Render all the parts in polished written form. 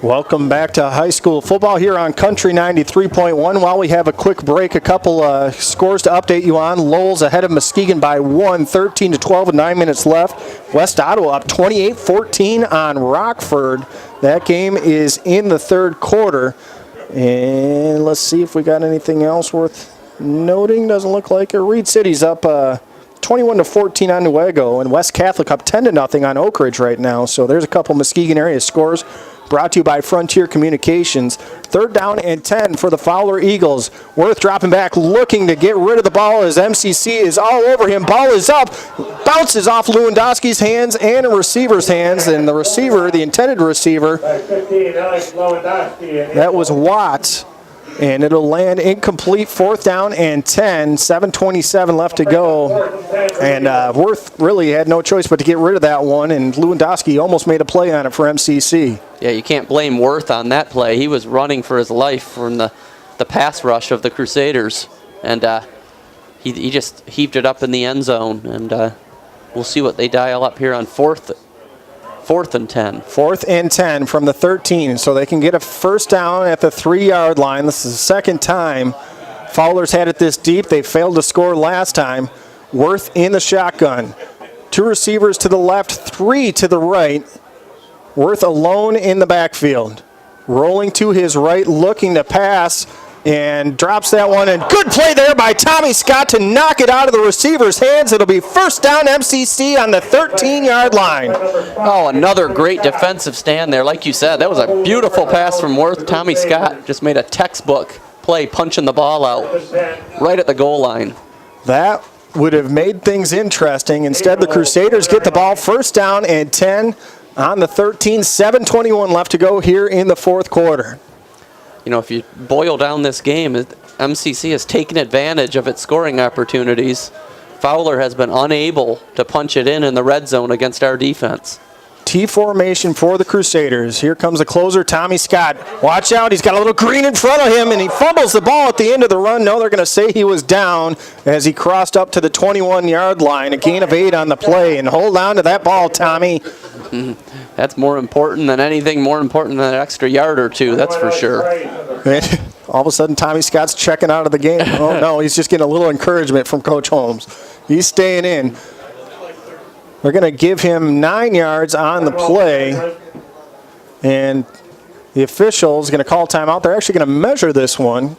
Welcome back to high school football here on Country 93.1. While we have a quick break, a couple scores to update you on. Lowell's ahead of Muskegon by 1, 13-12 with 9 minutes left. West Ottawa up 28-14 on Rockford. That game is in the third quarter. And let's see if we got anything else worth noting. Doesn't look like it. Reed City's up 21-14 on Newego, and West Catholic up 10-0 on Oak Ridge right now. So there's a couple Muskegon area scores. Brought to you by Frontier Communications. 3rd down and 10 for the Fowler Eagles. Worth dropping back, looking to get rid of the ball as MCC is all over him. Ball is up, bounces off Lewandowski's hands and a receiver's hands. And the receiver, the intended receiver, that was Watts. And it'll land incomplete, 4th down and 10, 7:27 left to go. And Worth really had no choice but to get rid of that one, and Lewandowski almost made a play on it for MCC. Yeah, you can't blame Worth on that play. He was running for his life from the pass rush of the Crusaders, and he just heaved it up in the end zone. And we'll see what they dial up here on 4th and 10. 4th and 10 from the 13, so they can get a first down at the 3-yard line. This is the second time Fowler's had it this deep. They failed to score last time. Worth in the shotgun. 2 receivers to the left, 3 to the right. Worth alone in the backfield. Rolling to his right, looking to pass, and drops that one. And good play there by Tommy Scott to knock it out of the receiver's hands. It'll be first down MCC on the 13-yard line. Oh, another great defensive stand there. Like you said, that was a beautiful pass from Worth. Tommy Scott just made a textbook play, punching the ball out right at the goal line. That would have made things interesting. Instead, the Crusaders get the ball, first down and 10 on the 13, 7:21 left to go here in the fourth quarter. You know, if you boil down this game, MCC has taken advantage of its scoring opportunities. Fowler has been unable to punch it in the red zone against our defense. T formation for the Crusaders. Here comes the closer, Tommy Scott. Watch out, he's got a little green in front of him, and he fumbles the ball at the end of the run. No, they're going to say he was down as he crossed up to the 21-yard line. A gain of 8 on the play, and hold on to that ball, Tommy. That's more important than anything, more important than an extra yard or two, that's for sure. All of a sudden, Tommy Scott's checking out of the game. Oh, no, he's just getting a little encouragement from Coach Holmes. He's staying in. They're going to give him 9 yards on the play, and the official is going to call timeout. They're actually going to measure this one.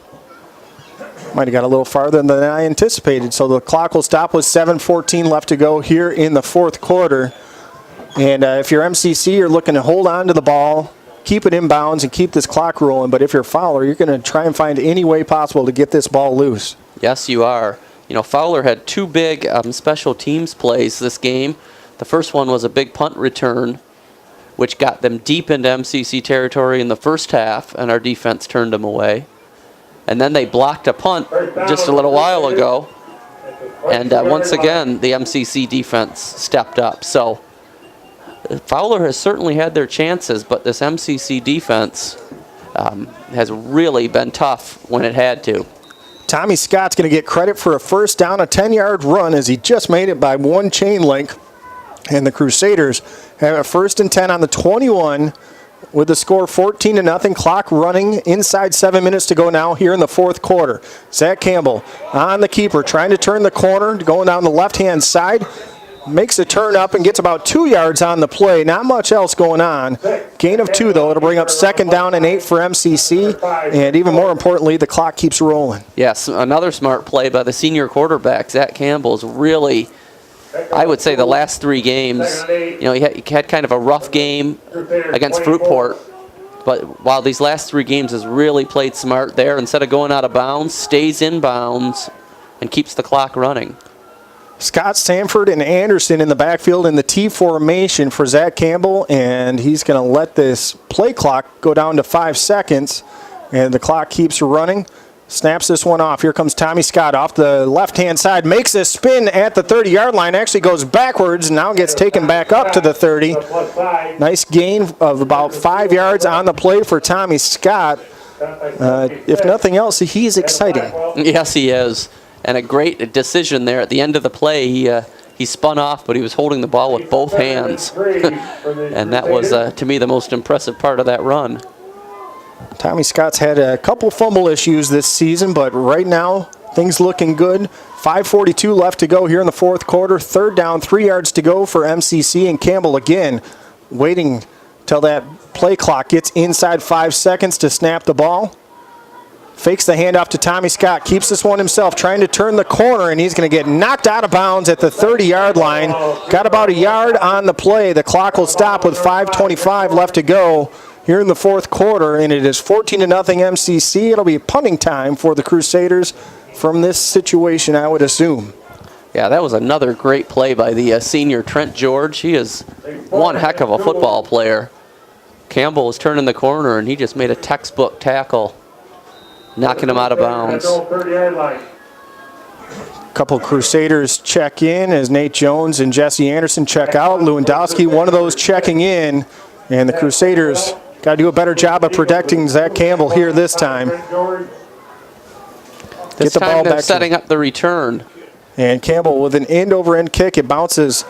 Might have got a little farther than I anticipated, so the clock will stop with 7:14 left to go here in the fourth quarter. And if you're MCC, you're looking to hold on to the ball, keep it in bounds, and keep this clock rolling. But if you're Fowler, you're going to try and find any way possible to get this ball loose. Yes, you are. You know, Fowler had 2 big special teams plays this game. The first one was a big punt return, which got them deep into MCC territory in the first half, and our defense turned them away. And then they blocked a punt just a little while ago, and once again, the MCC defense stepped up. So Fowler has certainly had their chances, but this MCC defense has really been tough when it had to. Tommy Scott's going to get credit for a first down, a 10-yard run, as he just made it by 1 chain link. And the Crusaders have a 1st and 10 on the 21 with the score 14-0. Clock running inside 7 minutes to go now here in the fourth quarter. Zach Campbell on the keeper, trying to turn the corner, going down the left-hand side. Makes a turn up and gets about 2 yards on the play. Not much else going on. Gain of 2, though. It'll bring up 2nd down and 8 for MCC. And even more importantly, the clock keeps rolling. Yes, another smart play by the senior quarterback. Zach Campbell's really, I would say, the last 3 games, you know, he had kind of a rough game against Fruitport. But while these last 3 games has really played smart there, instead of going out of bounds, stays in bounds and keeps the clock running. Scott Sanford and Anderson in the backfield in the T formation for Zach Campbell, and he's going to let this play clock go down to 5 seconds, and the clock keeps running. Snaps this one off. Here comes Tommy Scott off the left-hand side, makes a spin at the 30-yard line, actually goes backwards, and now gets taken back up to the 30. Nice gain of about 5 yards on the play for Tommy Scott. If nothing else, he's exciting. Yes, he is. And a great decision there at the end of the play. He he spun off, but he was holding the ball with both hands. And that was, to me, the most impressive part of that run. Tommy Scott's had a couple fumble issues this season, but right now, things looking good. 5:42 left to go here in the fourth quarter. Third down, 3 yards to go for MCC, and Campbell again waiting till that play clock gets inside 5 seconds to snap the ball. Fakes the handoff to Tommy Scott, keeps this one himself, trying to turn the corner, and he's going to get knocked out of bounds at the 30-yard line. Got about a yard on the play. The clock will stop with 5:25 left to go here in the fourth quarter, and it is 14-0 MCC. It'll be punting time for the Crusaders from this situation, I would assume. Yeah, that was another great play by the senior Trent George. He is one heck of a football player. Campbell was turning the corner, and he just made a textbook tackle, knocking him out of bounds. A couple Crusaders check in as Nate Jones and Jesse Anderson check out. Lewandowski, one of those checking in, and the Crusaders got to do a better job of protecting Zach Campbell here this time. This time they're setting up the return. And Campbell with an end-over-end kick. It bounces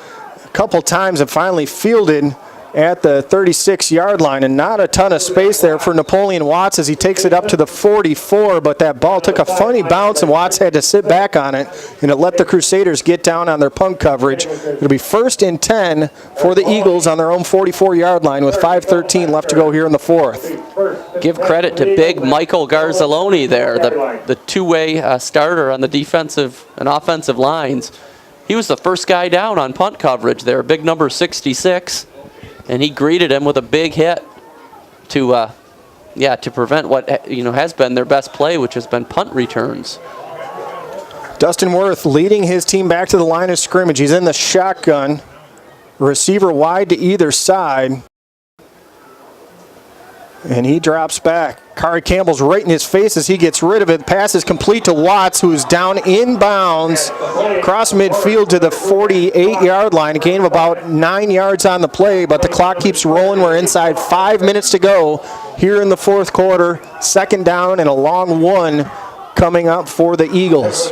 a couple times and finally fielded at the 36-yard line, and not a ton of space there for Napoleon Watts as he takes it up to the 44, but that ball took a funny bounce and Watts had to sit back on it, and it let the Crusaders get down on their punt coverage. It'll be 1st and 10 for the Eagles on their own 44-yard line with 5:13 left to go here in the fourth. Give credit to big Michael Garzaloni there, the two-way starter on the defensive and offensive lines. He was the first guy down on punt coverage there, big number 66. And he greeted him with a big hit to prevent what has been their best play, which has been punt returns. Dustin Worth leading his team back to the line of scrimmage. He's in the shotgun. Receiver wide to either side. And he drops back. Kari Campbell's right in his face as he gets rid of it. Pass is complete to Watts, who's down inbounds across midfield to the 48-yard line. A gain of about 9 yards on the play, but the clock keeps rolling. We're inside 5 minutes to go here in the fourth quarter. 2nd down and a long one coming up for the Eagles.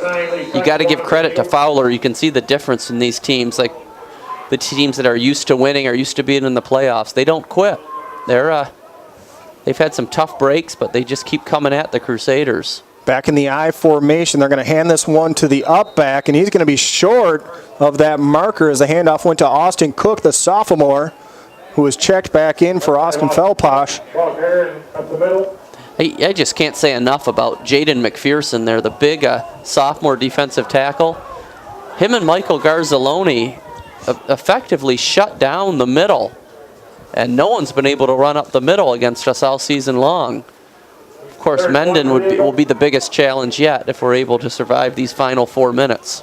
You got to give credit to Fowler. You can see the difference in these teams. Like the teams that are used to winning, are used to being in the playoffs. They don't quit. They've had some tough breaks, but they just keep coming at the Crusaders. Back in the I formation, they're going to hand this one to the up back, and he's going to be short of that marker as the handoff went to Austin Cook, the sophomore, who was checked back in for Austin Felposh. I just can't say enough about Jaden McPherson there, the big sophomore defensive tackle. Him and Michael Garzaloni effectively shut down the middle. And no one's been able to run up the middle against us all season long. Of course, Menden will be the biggest challenge yet if we're able to survive these final 4 minutes.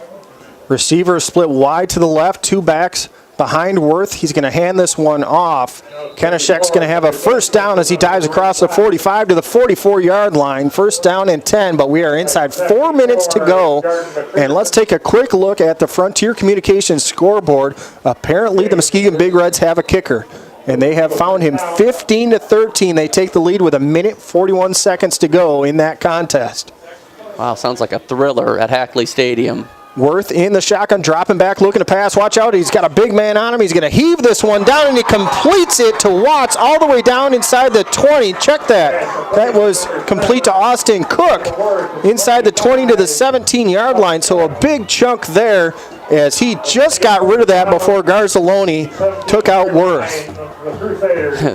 Receiver split wide to the left, 2 backs behind Worth. He's going to hand this one off. Kenishek's going to have a first down as he dives across the 45 to the 44-yard line. 1st down and 10, but we are inside 4 minutes to go. And let's take a quick look at the Frontier Communications scoreboard. Apparently, the Muskegon Big Reds have a kicker, and they have found him. 15-13. They take the lead with 1:41 seconds to go in that contest. Wow, sounds like a thriller at Hackley Stadium. Worth in the shotgun, dropping back, looking to pass. Watch out, he's got a big man on him. He's going to heave this one down, and he completes it to Watts all the way down inside the 20. Check that. That was complete to Austin Cook inside the 20 to the 17-yard line. So a big chunk there as he just got rid of that before Garzaloni took out Worth.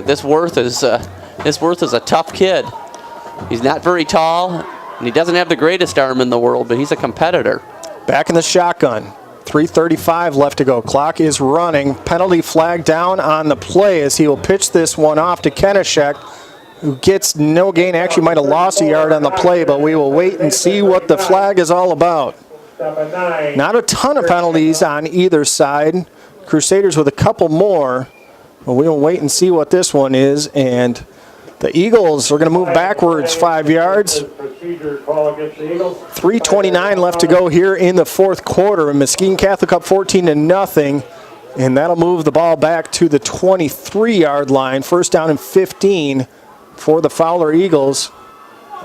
This Worth is a tough kid. He's not very tall, and he doesn't have the greatest arm in the world, but he's a competitor. Back in the shotgun. 3:35 left to go. Clock is running. Penalty flag down on the play as he will pitch this one off to Kenishek, who gets no gain. Actually might have lost a yard on the play, but we will wait and see what the flag is all about. Not a ton of penalties on either side. Crusaders with a couple more. But we will wait and see what this one is. And the Eagles are going to move backwards 5 yards. 3:29 left to go here in the fourth quarter. And Muskegon Catholic up 14-0. And that'll move the ball back to the 23-yard line. 1st down and 15 for the Fowler Eagles.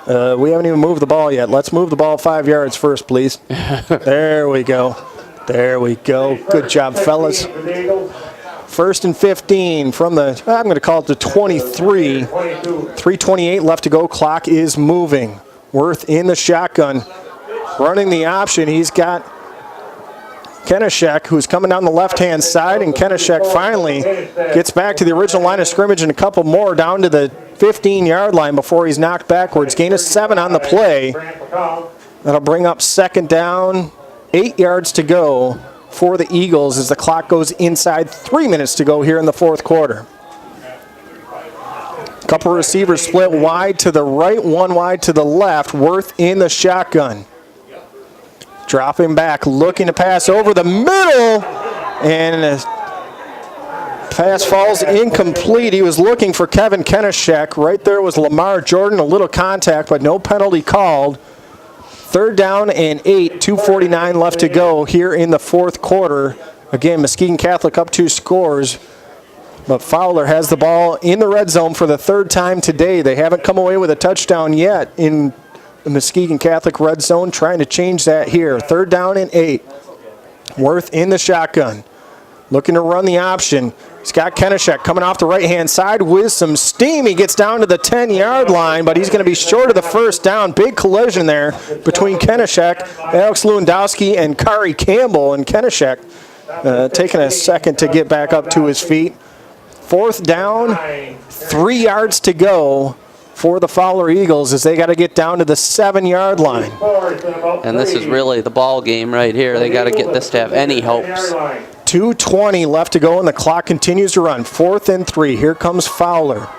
We haven't even moved the ball yet. Let's move the ball 5 yards first, please. There we go. There we go. Good job, fellas. 1st and 15 from the, I'm going to call it the 23. 3:28 left to go. Clock is moving. Worth in the shotgun. Running the option. He's got Kenishek, who's coming down the left-hand side, and Kenishek finally gets back to the original line of scrimmage and a couple more down to the 15-yard line before he's knocked backwards. Gain of 7 on the play. That'll bring up 2nd down, 8 yards to go for the Eagles as the clock goes inside 3 minutes to go here in the 4th quarter. Couple receivers split wide to the right, one wide to the left. Worth in the shotgun. Dropping back, looking to pass over the middle, and the pass falls incomplete. He was looking for Kevin Kenishek. Right there was Lamar Jordan, a little contact, but no penalty called. 3rd down and 8, 2:49 left to go here in the 4th quarter. Again, Muskegon Catholic up 2 scores, but Fowler has the ball in the red zone for the 3rd time today. They haven't come away with a touchdown yet in the Muskegon Catholic red zone, trying to change that here. 3rd down and 8. Worth in the shotgun. Looking to run the option. Scott Kenishek coming off the right-hand side with some steam. He gets down to the 10-yard line, but he's going to be short of the 1st down. Big collision there between Kenishek, Alex Lewandowski, and Kari Campbell. And Kenishek taking a second to get back up to his feet. 4th down, 3 yards to go for the Fowler Eagles as they got to get down to the 7-yard line. And this is really the ball game right here. They got to get this to have any hopes. 2:20 left to go, and the clock continues to run. 4th and 3. Here comes Fowler.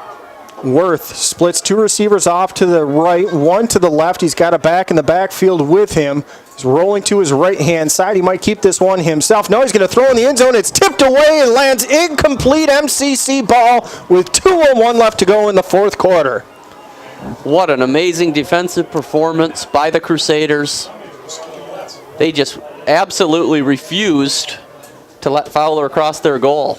Worth splits 2 receivers off to the right, 1 to the left. He's got a back in the backfield with him. He's rolling to his right-hand side. He might keep this one himself. No, he's going to throw in the end zone. It's tipped away and lands incomplete. MCC ball with 2:01 left to go in the 4th quarter. What an amazing defensive performance by the Crusaders. They just absolutely refused to let Fowler cross their goal.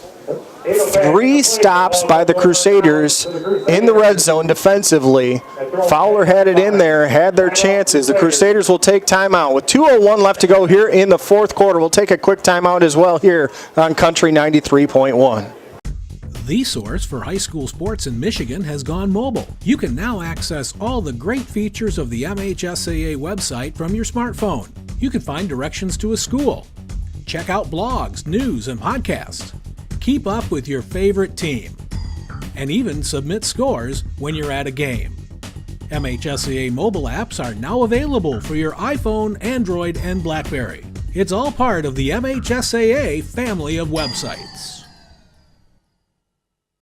3 stops by the Crusaders in the red zone defensively. Fowler had it in there, had their chances. The Crusaders will take timeout. With 2:01 left to go here in the 4th quarter, we'll take a quick timeout as well here on Country 93.1. The source for high school sports in Michigan has gone mobile. You can now access all the great features of the MHSAA website from your smartphone. You can find directions to a school, check out blogs, news, and podcasts, keep up with your favorite team, and even submit scores when you're at a game. MHSAA mobile apps are now available for your iPhone, Android, and BlackBerry. It's all part of the MHSAA family of websites.